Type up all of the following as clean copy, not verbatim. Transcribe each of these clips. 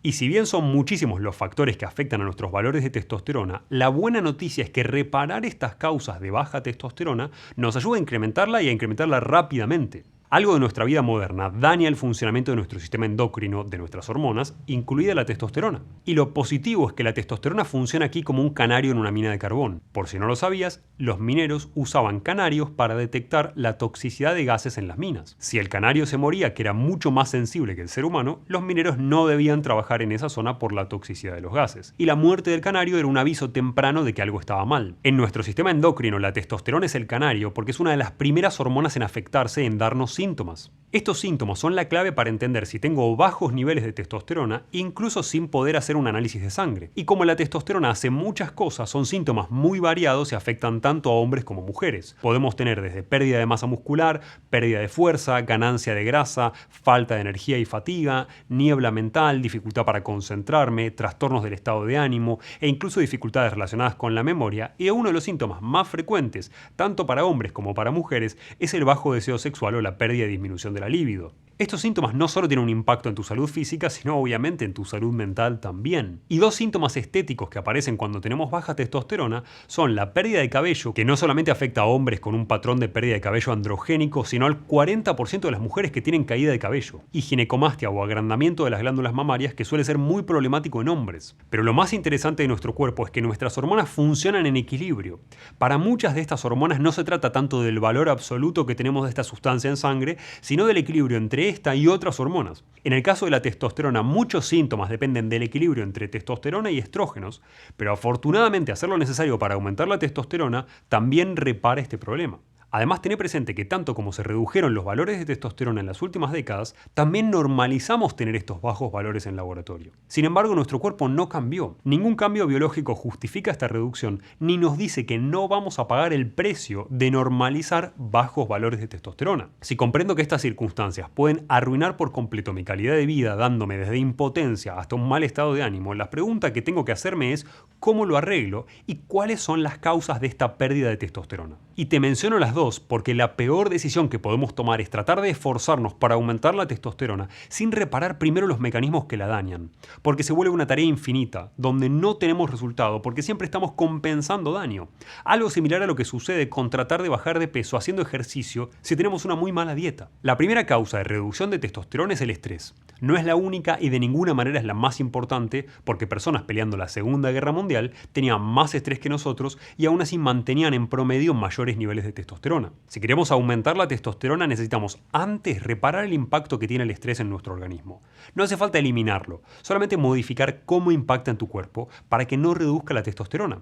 Y si bien son muchísimos los factores que afectan a nuestros valores de testosterona, la buena noticia es que reparar estas causas de baja testosterona nos ayuda a incrementarla y a incrementarla rápidamente. Algo de nuestra vida moderna daña el funcionamiento de nuestro sistema endocrino, de nuestras hormonas, incluida la testosterona. Y lo positivo es que la testosterona funciona aquí como un canario en una mina de carbón. Por si no lo sabías, los mineros usaban canarios para detectar la toxicidad de gases en las minas. Si el canario se moría, que era mucho más sensible que el ser humano, los mineros no debían trabajar en esa zona por la toxicidad de los gases. Y la muerte del canario era un aviso temprano de que algo estaba mal. En nuestro sistema endocrino, la testosterona es el canario porque es una de las primeras hormonas en afectarse, en darnos síntomas. Estos síntomas son la clave para entender si tengo bajos niveles de testosterona, incluso sin poder hacer un análisis de sangre. Y como la testosterona hace muchas cosas, son síntomas muy variados y afectan tanto a hombres como mujeres. Podemos tener desde pérdida de masa muscular, pérdida de fuerza, ganancia de grasa, falta de energía y fatiga, niebla mental, dificultad para concentrarme, trastornos del estado de ánimo e incluso dificultades relacionadas con la memoria. Y uno de los síntomas más frecuentes, tanto para hombres como para mujeres, es el bajo deseo sexual o la pérdida y disminución de la libido. Estos síntomas no solo tienen un impacto en tu salud física, sino obviamente en tu salud mental también. Y dos síntomas estéticos que aparecen cuando tenemos baja testosterona son la pérdida de cabello, que no solamente afecta a hombres con un patrón de pérdida de cabello androgénico, sino al 40% de las mujeres que tienen caída de cabello, y ginecomastia o agrandamiento de las glándulas mamarias, que suele ser muy problemático en hombres. Pero lo más interesante de nuestro cuerpo es que nuestras hormonas funcionan en equilibrio. Para muchas de estas hormonas no se trata tanto del valor absoluto que tenemos de esta sustancia en sangre, sino del equilibrio entre esta y otras hormonas. En el caso de la testosterona, muchos síntomas dependen del equilibrio entre testosterona y estrógenos, pero afortunadamente hacer lo necesario para aumentar la testosterona también repara este problema. Además, tené presente que tanto como se redujeron los valores de testosterona en las últimas décadas, también normalizamos tener estos bajos valores en laboratorio. Sin embargo, nuestro cuerpo no cambió. Ningún cambio biológico justifica esta reducción, ni nos dice que no vamos a pagar el precio de normalizar bajos valores de testosterona. Si comprendo que estas circunstancias pueden arruinar por completo mi calidad de vida, dándome desde impotencia hasta un mal estado de ánimo, la pregunta que tengo que hacerme es ¿cómo lo arreglo y cuáles son las causas de esta pérdida de testosterona? Y te menciono las dos porque la peor decisión que podemos tomar es tratar de esforzarnos para aumentar la testosterona sin reparar primero los mecanismos que la dañan, porque se vuelve una tarea infinita, donde no tenemos resultado porque siempre estamos compensando daño. Algo similar a lo que sucede con tratar de bajar de peso haciendo ejercicio si tenemos una muy mala dieta. La primera causa de reducción de testosterona es el estrés. No es la única y de ninguna manera es la más importante porque personas peleando la Segunda Guerra Mundial tenían más estrés que nosotros y aún así mantenían en promedio mayores niveles de testosterona. Si queremos aumentar la testosterona necesitamos antes reparar el impacto que tiene el estrés en nuestro organismo. No hace falta eliminarlo, solamente modificar cómo impacta en tu cuerpo para que no reduzca la testosterona.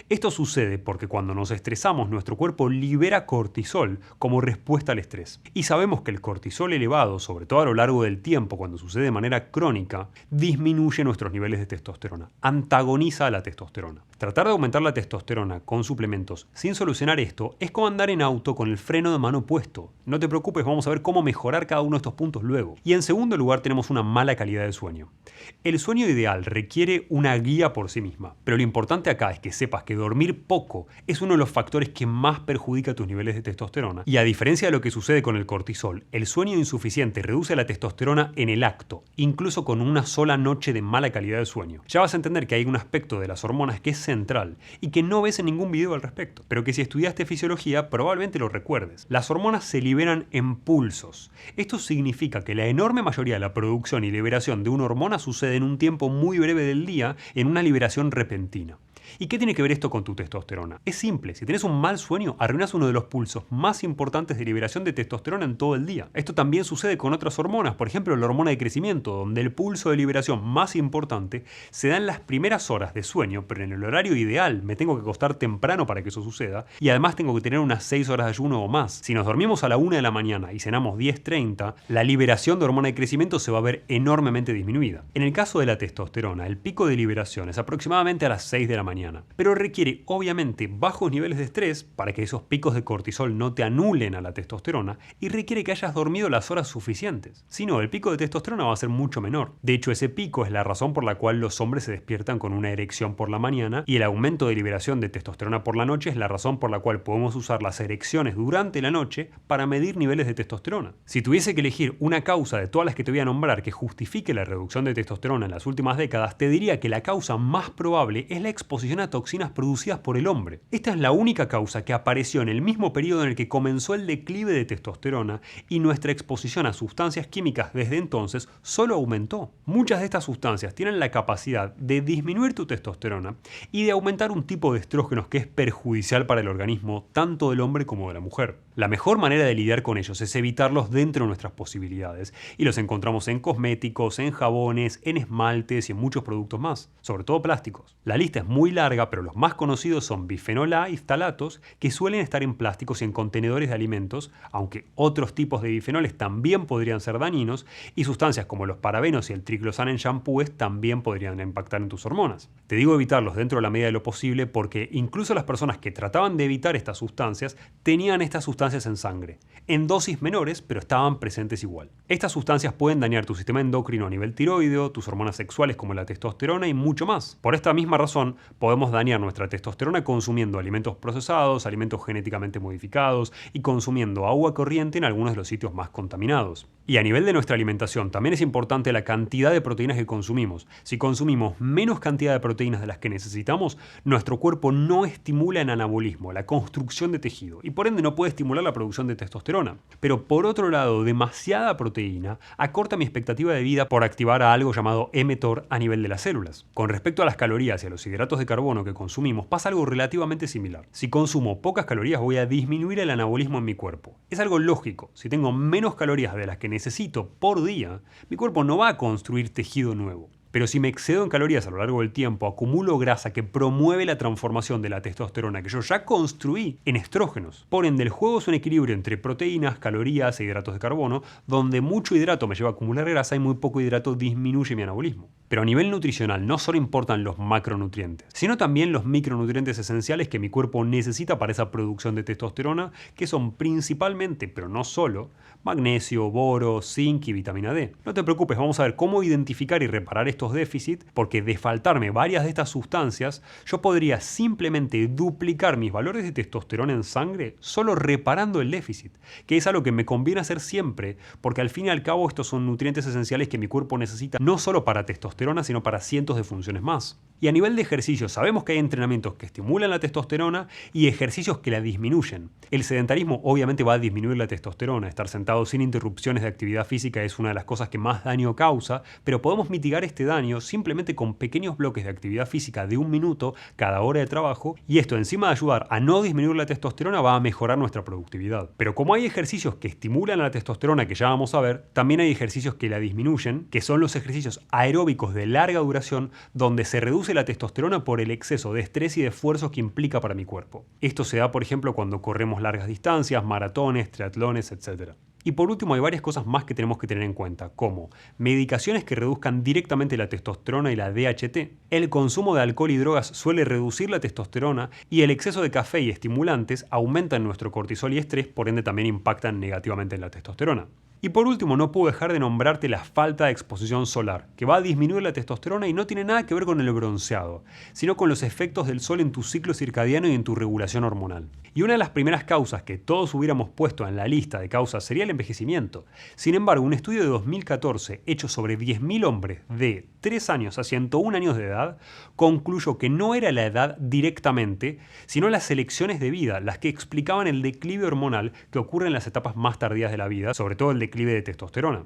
Esto sucede porque cuando nos estresamos nuestro cuerpo libera cortisol como respuesta al estrés. Y sabemos que el cortisol elevado, sobre todo a lo largo del tiempo cuando sucede de manera crónica, disminuye nuestros niveles de testosterona, antagoniza a la testosterona. Tratar de aumentar la testosterona con suplementos sin solucionar esto es como andar en auto con el freno de mano puesto. No te preocupes, vamos a ver cómo mejorar cada uno de estos puntos luego. Y en segundo lugar tenemos una mala calidad de sueño. El sueño ideal requiere una guía por sí misma, pero lo importante acá es que sepas que dormir poco es uno de los factores que más perjudica tus niveles de testosterona. Y a diferencia de lo que sucede con el cortisol, el sueño insuficiente reduce la testosterona en el acto, incluso con una sola noche de mala calidad de sueño. Ya vas a entender que hay un aspecto de las hormonas que es central y que no ves en ningún video al respecto, pero que si estudiaste fisiología probablemente lo recuerdes. Las hormonas se liberan en pulsos. Esto significa que la enorme mayoría de la producción y liberación de una hormona sucede en un tiempo muy breve del día en una liberación repentina. ¿Y qué tiene que ver esto con tu testosterona? Es simple, si tienes un mal sueño, arruinas uno de los pulsos más importantes de liberación de testosterona en todo el día. Esto también sucede con otras hormonas, por ejemplo la hormona de crecimiento, donde el pulso de liberación más importante se da en las primeras horas de sueño, pero en el horario ideal. Me tengo que acostar temprano para que eso suceda, y además tengo que tener unas 6 horas de ayuno o más. Si nos dormimos a la 1 de la mañana y cenamos 10:30, la liberación de hormona de crecimiento se va a ver enormemente disminuida. En el caso de la testosterona, el pico de liberación es aproximadamente a las 6 de la mañana. mañana. Pero requiere obviamente bajos niveles de estrés para que esos picos de cortisol no te anulen a la testosterona y requiere que hayas dormido las horas suficientes. Si no, el pico de testosterona va a ser mucho menor. De hecho, ese pico es la razón por la cual los hombres se despiertan con una erección por la mañana y el aumento de liberación de testosterona por la noche es la razón por la cual podemos usar las erecciones durante la noche para medir niveles de testosterona. Si tuviese que elegir una causa de todas las que te voy a nombrar que justifique la reducción de testosterona en las últimas décadas, te diría que la causa más probable es la exposición a toxinas producidas por el hombre. Esta es la única causa que apareció en el mismo periodo en el que comenzó el declive de testosterona y nuestra exposición a sustancias químicas desde entonces solo aumentó. Muchas de estas sustancias tienen la capacidad de disminuir tu testosterona y de aumentar un tipo de estrógenos que es perjudicial para el organismo tanto del hombre como de la mujer. La mejor manera de lidiar con ellos es evitarlos dentro de nuestras posibilidades y los encontramos en cosméticos, en jabones, en esmaltes y en muchos productos más, sobre todo plásticos. La lista es muy larga, pero los más conocidos son bifenol A y ftalatos, que suelen estar en plásticos y en contenedores de alimentos, aunque otros tipos de bifenoles también podrían ser dañinos, y sustancias como los parabenos y el triclosan en shampoos también podrían impactar en tus hormonas. Te digo evitarlos dentro de la medida de lo posible porque incluso las personas que trataban de evitar estas sustancias tenían estas sustancias en sangre, en dosis menores, pero estaban presentes igual. Estas sustancias pueden dañar tu sistema endocrino a nivel tiroideo, tus hormonas sexuales como la testosterona y mucho más. Por esta misma razón, podemos dañar nuestra testosterona consumiendo alimentos procesados, alimentos genéticamente modificados y consumiendo agua corriente en algunos de los sitios más contaminados. Y a nivel de nuestra alimentación, también es importante la cantidad de proteínas que consumimos. Si consumimos menos cantidad de proteínas de las que necesitamos, nuestro cuerpo no estimula el anabolismo, la construcción de tejido, y por ende no puede estimular la producción de testosterona. Pero por otro lado, demasiada proteína acorta mi expectativa de vida por activar a algo llamado mTOR a nivel de las células. Con respecto a las calorías y a los hidratos de carbono que consumimos, pasa algo relativamente similar. Si consumo pocas calorías, voy a disminuir el anabolismo en mi cuerpo. Es algo lógico. Si tengo menos calorías de las que necesito por día, mi cuerpo no va a construir tejido nuevo. Pero si me excedo en calorías a lo largo del tiempo, acumulo grasa que promueve la transformación de la testosterona que yo ya construí en estrógenos. Por ende, el juego es un equilibrio entre proteínas, calorías e hidratos de carbono, donde mucho hidrato me lleva a acumular grasa y muy poco hidrato disminuye mi anabolismo. Pero a nivel nutricional no solo importan los macronutrientes, sino también los micronutrientes esenciales que mi cuerpo necesita para esa producción de testosterona, que son principalmente, pero no solo, magnesio, boro, zinc y vitamina D. No te preocupes, vamos a ver cómo identificar y reparar estos déficits, porque de faltarme varias de estas sustancias, yo podría simplemente duplicar mis valores de testosterona en sangre solo reparando el déficit, que es algo que me conviene hacer siempre, porque al fin y al cabo estos son nutrientes esenciales que mi cuerpo necesita no solo para testosterona, sino para cientos de funciones más. Y a nivel de ejercicio, sabemos que hay entrenamientos que estimulan la testosterona y ejercicios que la disminuyen. El sedentarismo obviamente va a disminuir la testosterona, estar sentado sin interrupciones de actividad física es una de las cosas que más daño causa, pero podemos mitigar este daño simplemente con pequeños bloques de actividad física de 1 minuto cada hora de trabajo, y esto, encima de ayudar a no disminuir la testosterona, va a mejorar nuestra productividad. Pero como hay ejercicios que estimulan la testosterona, que ya vamos a ver, también hay ejercicios que la disminuyen, que son los ejercicios aeróbicos de larga duración, donde se reduce la testosterona por el exceso de estrés y de esfuerzo que implica para mi cuerpo. Esto se da, por ejemplo, cuando corremos largas distancias, maratones, triatlones, etc. Y por último, hay varias cosas más que tenemos que tener en cuenta, como medicaciones que reduzcan directamente la testosterona y la DHT. El consumo de alcohol y drogas suele reducir la testosterona y el exceso de café y estimulantes aumentan nuestro cortisol y estrés, por ende también impactan negativamente en la testosterona. Y por último, no puedo dejar de nombrarte la falta de exposición solar, que va a disminuir la testosterona y no tiene nada que ver con el bronceado, sino con los efectos del sol en tu ciclo circadiano y en tu regulación hormonal. Y una de las primeras causas que todos hubiéramos puesto en la lista de causas sería el envejecimiento. Sin embargo, un estudio de 2014 hecho sobre 10.000 hombres de 3 años a 101 años de edad concluyó que no era la edad directamente, sino las elecciones de vida las que explicaban el declive hormonal que ocurre en las etapas más tardías de la vida, sobre todo el declive de testosterona.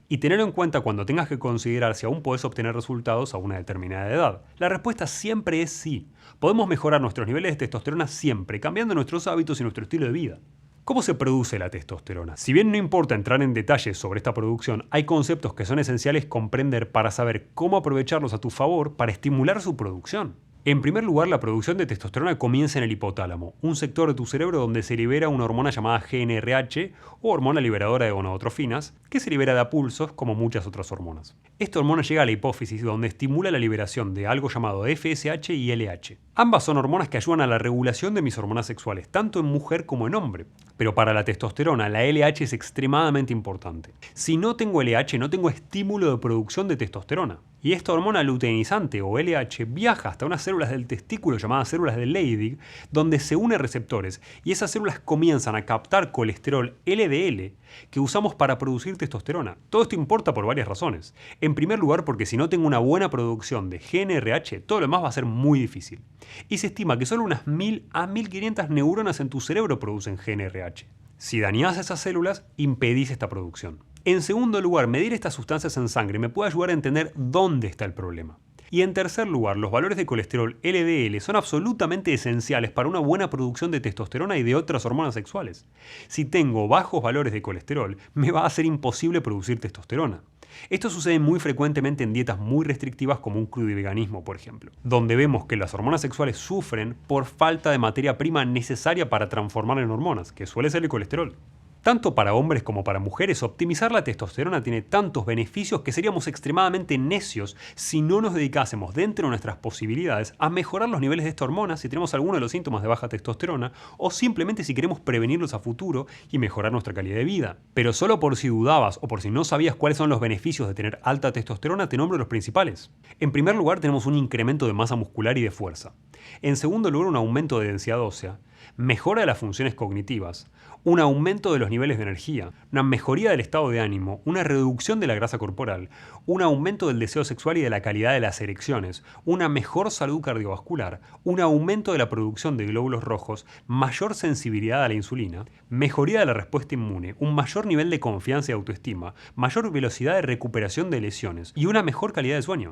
Y tenerlo en cuenta cuando tengas que considerar si aún podés obtener resultados a una determinada edad. La respuesta siempre es sí. Podemos mejorar nuestros niveles de testosterona siempre, cambiando nuestros hábitos y nuestro estilo de vida. ¿Cómo se produce la testosterona? Si bien no importa entrar en detalles sobre esta producción, hay conceptos que son esenciales comprender para saber cómo aprovecharlos a tu favor para estimular su producción. En primer lugar, la producción de testosterona comienza en el hipotálamo, un sector de tu cerebro donde se libera una hormona llamada GnRH o hormona liberadora de gonadotrofinas, que se libera de a pulsos como muchas otras hormonas. Esta hormona llega a la hipófisis donde estimula la liberación de algo llamado FSH y LH. Ambas son hormonas que ayudan a la regulación de mis hormonas sexuales, tanto en mujer como en hombre. Pero para la testosterona, la LH es extremadamente importante. Si no tengo LH, no tengo estímulo de producción de testosterona. Y esta hormona luteinizante o LH viaja hasta unas células del testículo llamadas células de Leydig, donde se une receptores y esas células comienzan a captar colesterol LDL que usamos para producir testosterona. Todo esto importa por varias razones. En primer lugar, porque si no tengo una buena producción de GnRH, todo lo demás va a ser muy difícil. Y se estima que solo unas 1000 a 1500 neuronas en tu cerebro producen GnRH. Si dañás esas células, impedís esta producción. En segundo lugar, medir estas sustancias en sangre me puede ayudar a entender dónde está el problema. Y en tercer lugar, los valores de colesterol LDL son absolutamente esenciales para una buena producción de testosterona y de otras hormonas sexuales. Si tengo bajos valores de colesterol, me va a ser imposible producir testosterona. Esto sucede muy frecuentemente en dietas muy restrictivas como un crudiveganismo, por ejemplo, donde vemos que las hormonas sexuales sufren por falta de materia prima necesaria para transformar en hormonas, que suele ser el colesterol. Tanto para hombres como para mujeres, optimizar la testosterona tiene tantos beneficios que seríamos extremadamente necios si no nos dedicásemos dentro de nuestras posibilidades a mejorar los niveles de esta hormona si tenemos alguno de los síntomas de baja testosterona o simplemente si queremos prevenirlos a futuro y mejorar nuestra calidad de vida. Pero solo por si dudabas o por si no sabías cuáles son los beneficios de tener alta testosterona, te nombro los principales. En primer lugar, tenemos un incremento de masa muscular y de fuerza. En segundo lugar, un aumento de densidad ósea, mejora de las funciones cognitivas, un aumento de los niveles de energía, una mejoría del estado de ánimo, una reducción de la grasa corporal, un aumento del deseo sexual y de la calidad de las erecciones, una mejor salud cardiovascular, un aumento de la producción de glóbulos rojos, mayor sensibilidad a la insulina, mejoría de la respuesta inmune, un mayor nivel de confianza y autoestima, mayor velocidad de recuperación de lesiones y una mejor calidad de sueño.